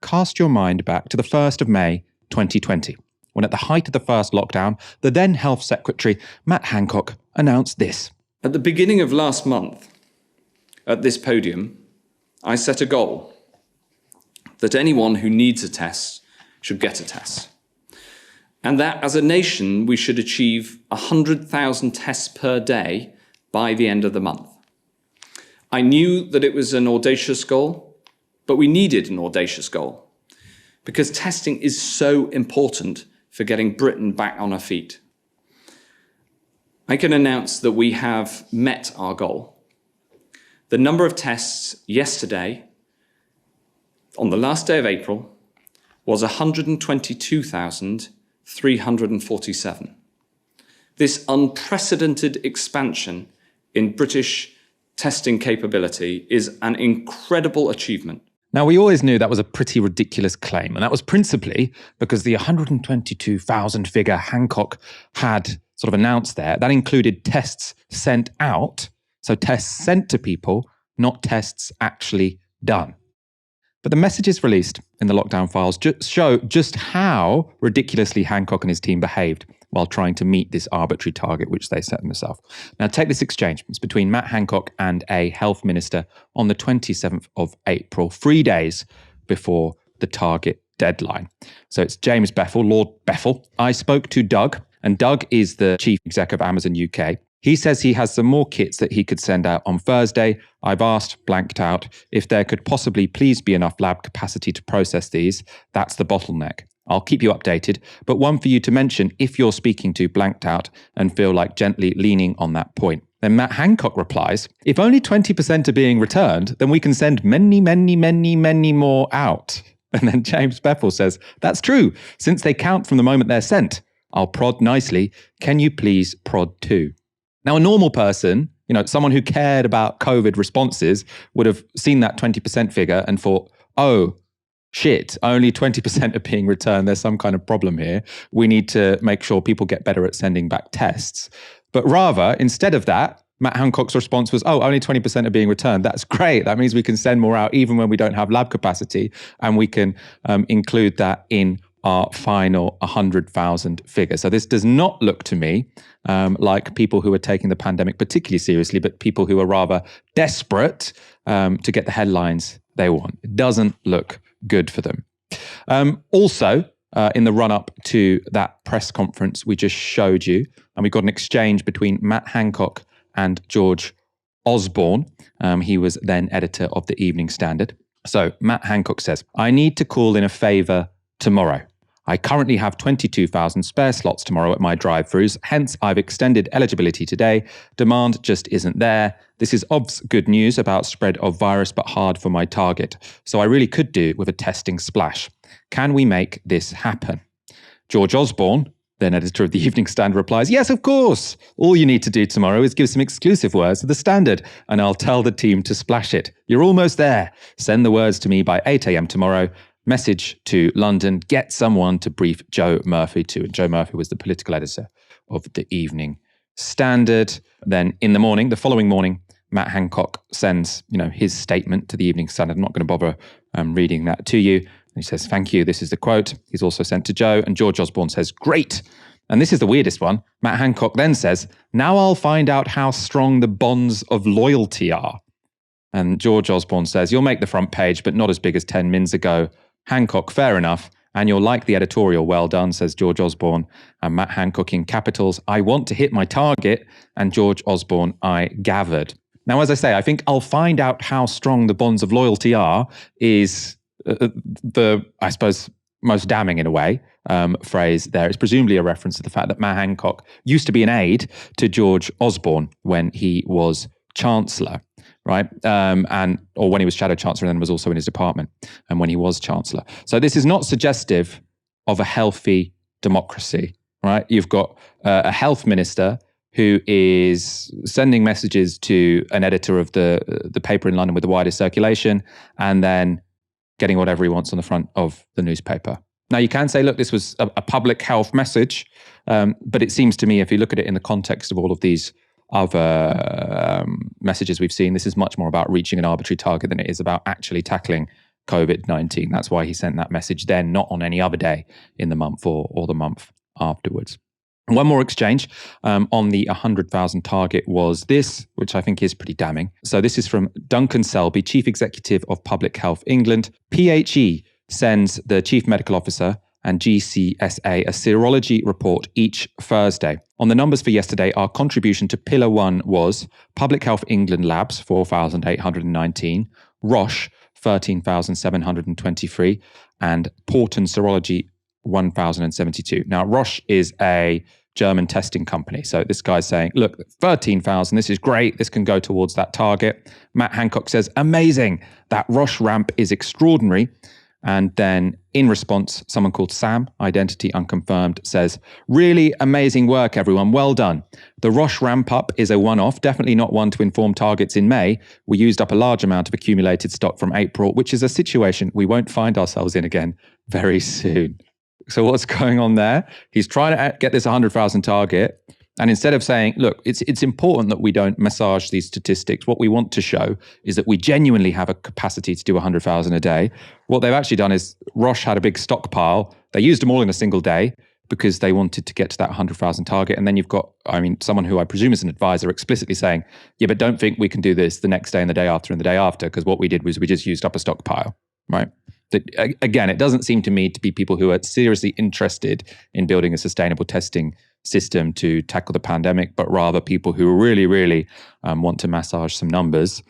cast your mind back to the 1st of May 2020, when at the height of the first lockdown, the then Health Secretary, Matt Hancock, announced this. At the beginning of last month, at this podium, I set a goal that anyone who needs a test should get a test. And that as a nation, we should achieve 100,000 tests per day by the end of the month. I knew that it was an audacious goal, but we needed an audacious goal because testing is so important for getting Britain back on her feet. I can announce that we have met our goal. The number of tests yesterday, on the last day of April, was 122,347. This unprecedented expansion in British testing capability is an incredible achievement. Now, we always knew that was a pretty ridiculous claim, and that was principally because the 122,000 figure Hancock had sort of announced there, that included tests sent out, so tests sent to people, not tests actually done. But the messages released in the lockdown files show just how ridiculously Hancock and his team behaved while trying to meet this arbitrary target which they set themselves. Now, take this exchange. It's between Matt Hancock and a health minister on the 27th of April, 3 days before the target deadline. So it's James Beffel, Lord Beffel. I spoke to Doug, and Doug is the chief exec of Amazon UK. He says he has some more kits that he could send out on Thursday. I've asked, blanked out, if there could possibly please be enough lab capacity to process these. That's the bottleneck. I'll keep you updated, but one for you to mention if you're speaking to blanked out and feel like gently leaning on that point. Then Matt Hancock replies, if only 20% are being returned, then we can send many, many, many, many more out. And then James Beffel says, that's true, since they count from the moment they're sent. I'll prod nicely. Can you please prod too? Now, a normal person, someone who cared about COVID responses would have seen that 20% figure and thought, oh, shit, only 20% are being returned. There's some kind of problem here. We need to make sure people get better at sending back tests. But rather, instead of that, Matt Hancock's response was, oh, only 20% are being returned. That's great. That means we can send more out even when we don't have lab capacity, and we can include that in our final 100,000 figure. So this does not look to me like people who are taking the pandemic particularly seriously, but people who are rather desperate to get the headlines they want. It doesn't look good for them. Also, in the run-up to that press conference we just showed you, and we got an exchange between Matt Hancock and George Osborne. He was then editor of the Evening Standard. So Matt Hancock says, I need to call in a favour tomorrow. I currently have 22,000 spare slots tomorrow at my drive-thrus, hence I've extended eligibility today. Demand just isn't there. This is obs good news about spread of virus, but hard for my target. So I really could do with a testing splash. Can we make this happen? George Osborne, then editor of the Evening Standard, replies, yes, of course. All you need to do tomorrow is give some exclusive words to the Standard, and I'll tell the team to splash it. You're almost there. Send the words to me by 8 a.m. tomorrow. Message to London, get someone to brief Joe Murphy too. And Joe Murphy was the political editor of the Evening Standard. Then in the morning, the following morning, Matt Hancock sends, his statement to the Evening Standard. I'm not going to bother reading that to you. And he says, thank you. This is the quote. He's also sent to Joe, and George Osborne says, great. And this is the weirdest one. Matt Hancock then says, now I'll find out how strong the bonds of loyalty are. And George Osborne says, you'll make the front page, but not as big as 10 mins ago. Hancock, fair enough. And you'll like the editorial, well done, says George Osborne. And Matt Hancock in capitals, I want to hit my target. And George Osborne, I gathered. Now, as I say, I think I'll find out how strong the bonds of loyalty are is the, I suppose, most damning in a way phrase there. It's presumably a reference to the fact that Matt Hancock used to be an aide to George Osborne when he was Chancellor. Right, or when he was Shadow Chancellor, and then was also in his department, and when he was Chancellor. So this is not suggestive of a healthy democracy, right? You've got a health minister who is sending messages to an editor of the paper in London with the widest circulation, and then getting whatever he wants on the front of the newspaper. Now, you can say, look, this was a public health message, but it seems to me, if you look at it in the context of all of these other messages we've seen, this is much more about reaching an arbitrary target than it is about actually tackling COVID-19. That's why he sent that message then, not on any other day in the month or the month afterwards. And one more exchange on the 100,000 target was this, which I think is pretty damning. So this is from Duncan Selby, Chief Executive of Public Health England. PHE sends the Chief Medical Officer and GCSA a serology report each Thursday. On the numbers for yesterday, our contribution to Pillar 1 was Public Health England Labs, 4,819, Roche, 13,723, and Porton Serology, 1,072. Now, Roche is a German testing company. So this guy's saying, look, 13,000, this is great. This can go towards that target. Matt Hancock says, amazing. That Roche ramp is extraordinary. And then in response, someone called Sam, identity unconfirmed, says, really amazing work, everyone. Well done. The Roche ramp up is a one-off, definitely not one to inform targets in May. We used up a large amount of accumulated stock from April, which is a situation we won't find ourselves in again very soon. So what's going on there? He's trying to get this 100,000 target. And instead of saying, look, it's important that we don't massage these statistics. What we want to show is that we genuinely have a capacity to do 100,000 a day. What they've actually done is Roche had a big stockpile. They used them all in a single day because they wanted to get to that 100,000 target. And then you've got, someone who I presume is an advisor explicitly saying, yeah, but don't think we can do this the next day and the day after and the day after, because what we did was we just used up a stockpile, right? Again, it doesn't seem to me to be people who are seriously interested in building a sustainable testing system to tackle the pandemic, but rather people who really, really want to massage some numbers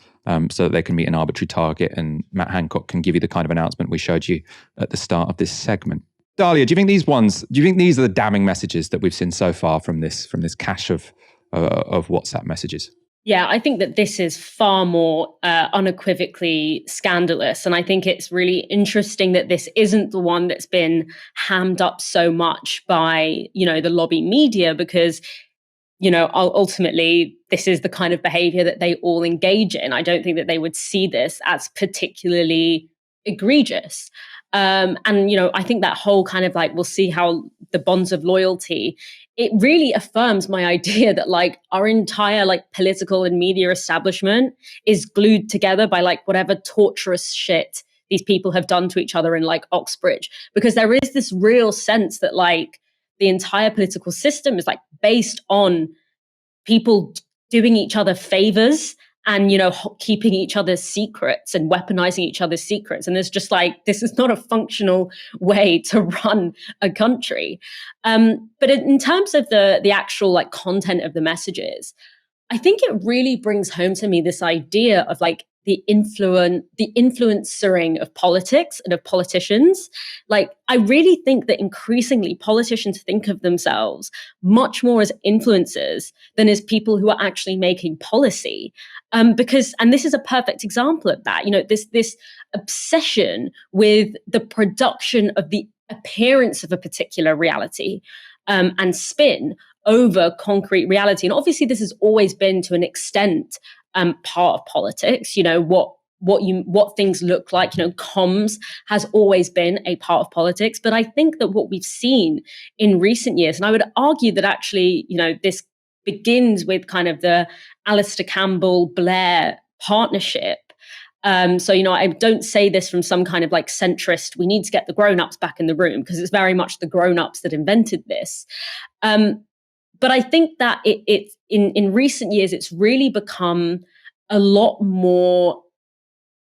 so that they can meet an arbitrary target. And Matt Hancock can give you the kind of announcement we showed you at the start of this segment. Dalia, do you think these are the damning messages that we've seen so far from this cache of WhatsApp messages? Yeah, I think that this is far more unequivocally scandalous. And I think it's really interesting that this isn't the one that's been hammed up so much by, the lobby media, because, ultimately, this is the kind of behavior that they all engage in. I don't think that they would see this as particularly egregious. I think that whole kind of we'll see how the bonds of loyalty, it really affirms my idea that our entire political and media establishment is glued together by whatever torturous shit these people have done to each other in Oxbridge, because there is this real sense that the entire political system is based on people doing each other favors and, keeping each other's secrets and weaponizing each other's secrets. And there's just this is not a functional way to run a country. But in terms of the actual content of the messages, I think it really brings home to me this idea of the influencing of politics and of politicians. I really think that increasingly politicians think of themselves much more as influencers than as people who are actually making policy. Because this is a perfect example of that, this obsession with the production of the appearance of a particular reality and spin over concrete reality. And obviously this has always been to an extent part of politics, what things look like, comms has always been a part of politics. But I think that what we've seen in recent years, and I would argue that actually, this begins with kind of the Alistair Campbell-Blair partnership. I don't say this from some kind of centrist, we need to get the grown-ups back in the room, because it's very much the grown-ups that invented this. But I think that it's in recent years, it's really become a lot more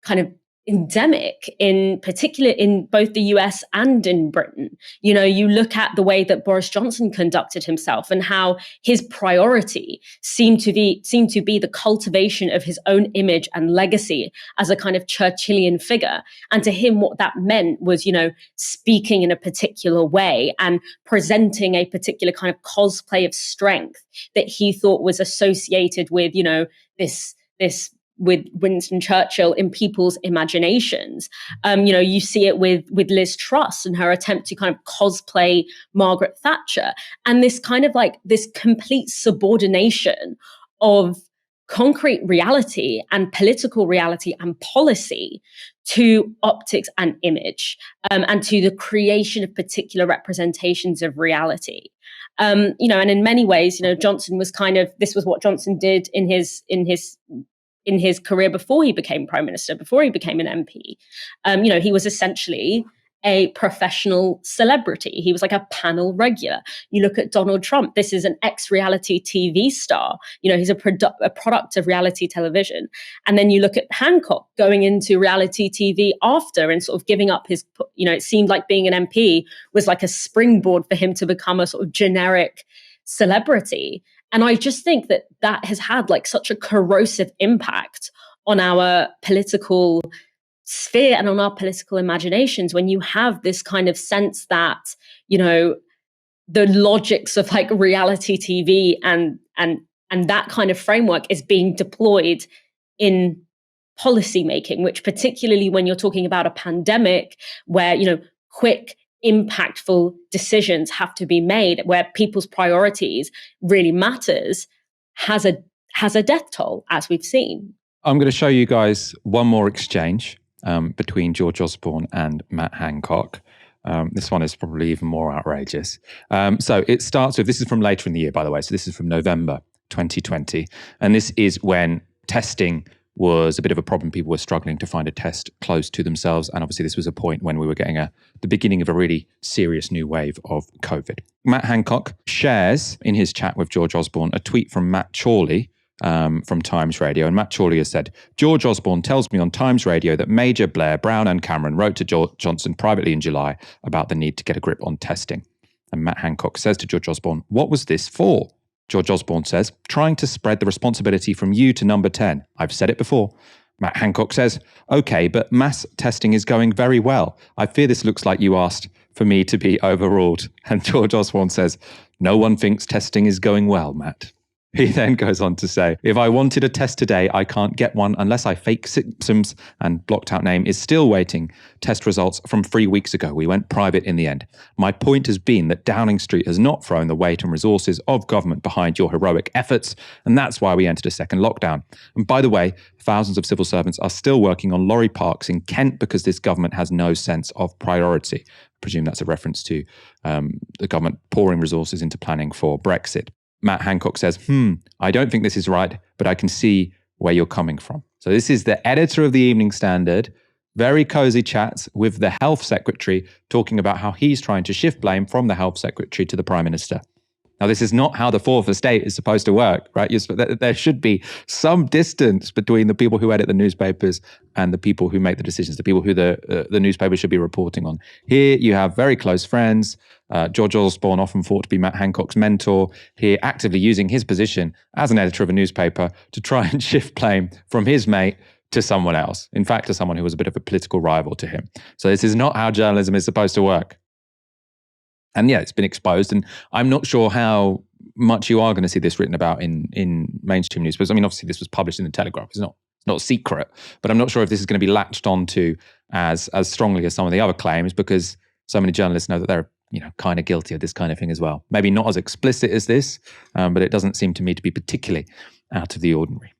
kind of endemic, in particular in both the US and in Britain. You look at the way that Boris Johnson conducted himself and how his priority seemed to be the cultivation of his own image and legacy as a kind of Churchillian figure. And to him, what that meant was, speaking in a particular way and presenting a particular kind of cosplay of strength that he thought was associated with, this with Winston Churchill in people's imaginations. You see it with Liz Truss and her attempt to kind of cosplay Margaret Thatcher, and this kind of this complete subordination of concrete reality and political reality and policy to optics and image, and to the creation of particular representations of reality. And in many ways, Johnson was this was what Johnson did in his in his career before he became prime minister, before he became an MP. He was essentially a professional celebrity. He was like a panel regular. You look at Donald Trump. This is an ex-reality TV star. He's a product of reality television. And then you look at Hancock going into reality TV after and sort of giving up his, it seemed like being an MP was like a springboard for him to become a sort of generic celebrity. And I just think that has had like such a corrosive impact on our political sphere and on our political imaginations when you have this kind of sense that, the logics of like reality TV and that kind of framework is being deployed in policy making, which particularly when you're talking about a pandemic where, quick, impactful decisions have to be made, where people's priorities really matters, has a death toll, as we've seen. I'm going to show you guys one more exchange between George Osborne and Matt Hancock. This one is probably even more outrageous. So it starts with, this is from later in the year, by the way. So this is from November 2020. And this is when testing was a bit of a problem. People were struggling to find a test close to themselves. And obviously this was a point when we were getting the beginning of a really serious new wave of COVID. Matt Hancock shares in his chat with George Osborne a tweet from Matt Chorley, from Times Radio. And Matt Chorley has said, George Osborne tells me on Times Radio that Major Blair, Brown and Cameron wrote to Johnson privately in July about the need to get a grip on testing. And Matt Hancock says to George Osborne, what was this for? George Osborne says, trying to spread the responsibility from you to number 10. I've said it before. Matt Hancock says, okay, but mass testing is going very well. I fear this looks like you asked for me to be overruled. And George Osborne says, no one thinks testing is going well, Matt. He then goes on to say, if I wanted a test today, I can't get one unless I fake symptoms, and blocked out name is still waiting test results from 3 weeks ago. We went private in the end. My point has been that Downing Street has not thrown the weight and resources of government behind your heroic efforts, and that's why we entered a second lockdown. And by the way, thousands of civil servants are still working on lorry parks in Kent because this government has no sense of priority. I presume that's a reference to the government pouring resources into planning for Brexit. Matt Hancock says, I don't think this is right, but I can see where you're coming from. So this is the editor of the Evening Standard, very cozy chats with the health secretary, talking about how he's trying to shift blame from the health secretary to the prime minister. Now, this is not how the fourth estate is supposed to work, right? There should be some distance between the people who edit the newspapers and the people who make the decisions, the people who the newspaper should be reporting on. Here you have very close friends. George Osborne often thought to be Matt Hancock's mentor, here actively using his position as an editor of a newspaper to try and shift blame from his mate to someone else. In fact, to someone who was a bit of a political rival to him. So this is not how journalism is supposed to work. And yeah, it's been exposed. And I'm not sure how much you are going to see this written about in mainstream newspapers. I mean, obviously this was published in the Telegraph. It's not secret, but I'm not sure if this is going to be latched onto as strongly as some of the other claims, because so many journalists know that they're kind of guilty of this kind of thing as well. Maybe not as explicit as this, but it doesn't seem to me to be particularly out of the ordinary.